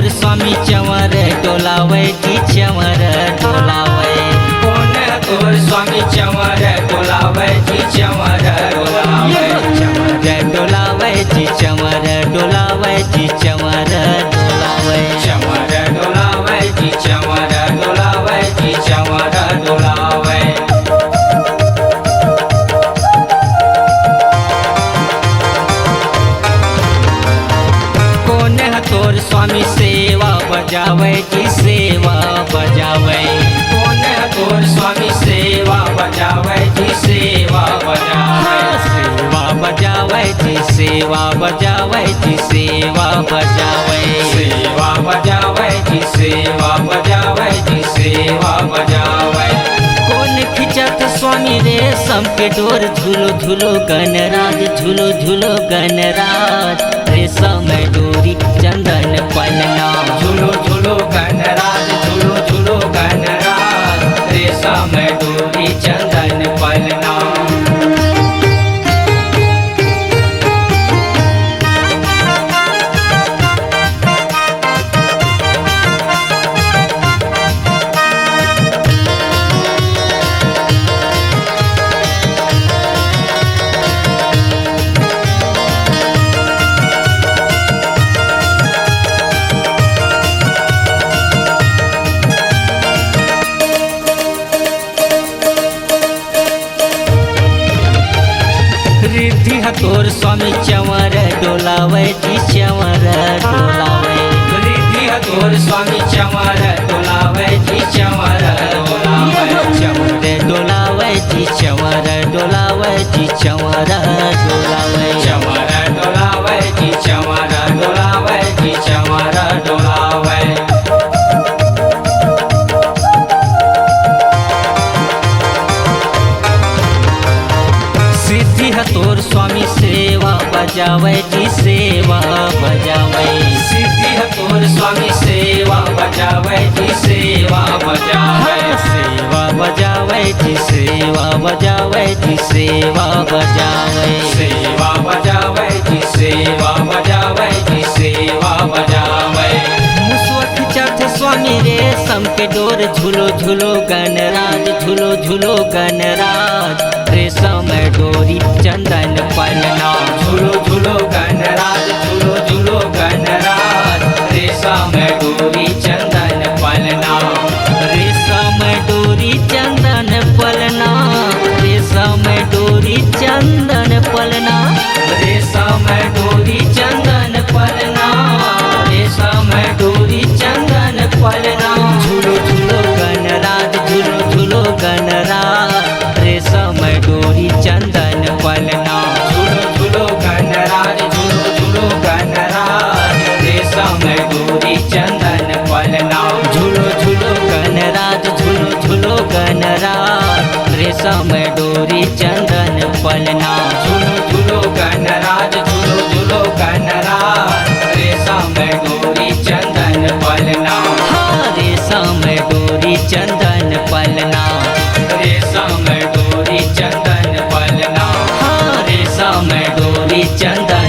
तोर स्वामी चंवर डोलावे जी चंवर डोलावे। कौन है तोर स्वामी चंवर डोलावे जी चंवर डोलावे। चंवर डोलावे जी चंवर डोलावे जी चंवर डोलावे। चंवर डोलावे जी चंवर डोलावे जी चंवर डोलावे। कौन है तोर स्वामी सेवा बजावे जी सेवा बजावे। कौन है तोर स्वामी सेवा बजावे जी सेवा बजावे। सेवा बजावे जी सेवा बजावे जी सेवा बजावे। सेवा बजावे जी सेवा बजावे जी सेवा बजावे। कौन खिंचत स्वामी रेशम के डोर झूलो झूलो गणराज झूलो झूलो गणराज। रेशम डोरी चंदन पलना झूलो झूलो गणराज झूलो झूलो गणराज। रेशम डोरी चंदन पलना। रिद्धि तोर स्वामी चंवर डोलावे जी चंवर डोलावे। रिद्धि तोर स्वामी चंवर डोलावे जी चंवर डोलावे। चंवर डोलावे जी चंवर डोलावे जी चंवर डोलावे। चंवर डोलावे जी चंवर डोलावे जी चंवर डोलावे। सिद्धि तोर स्वामी सेवा बजावे जी सेवा बजावे। सिद्धि तोर स्वामी सेवा बजावे जी सेवा बजावे। सेवा बजावे जी सेवा बजावे जी सेवा बजावे। सेवा बजावे जी सेवा बजावे जी सेवा बजावे। मुसवत चढ़ स्वामी रेशम के डोर झूलो झूलो गणराज झूलो झूलो गणराज। रेशम डोरी चंदन पलना झूलो झूलो गणराज झूलो झूलो गणराज। रेशम डोरी चंदन पलना। रेशम डोरी चंदन पलना। रेशम डोरी चंदन पलना। रेशम डोरी चंदन पलना। रेशम डोरी चंदन पलना। झूलो झूलो गणराज झूलो झूलो गणराज। रेशम डोरी चंदन पलना झूलो झूलो गणराज झूलो झूलो गणराज। रेशम डोरी चंदन पलना। झूलो झूलो गणराज झूलो झूलो गणराज। रेशम डोरी चंदन पलना झूलो झूलो गणराज झूलो झूलो गणराज। रेशम डोरी चंदन पलना। रेशम डोरी चंदन पलना। रेशम डोरी चंदन पलना। रेशम डोरी चंदन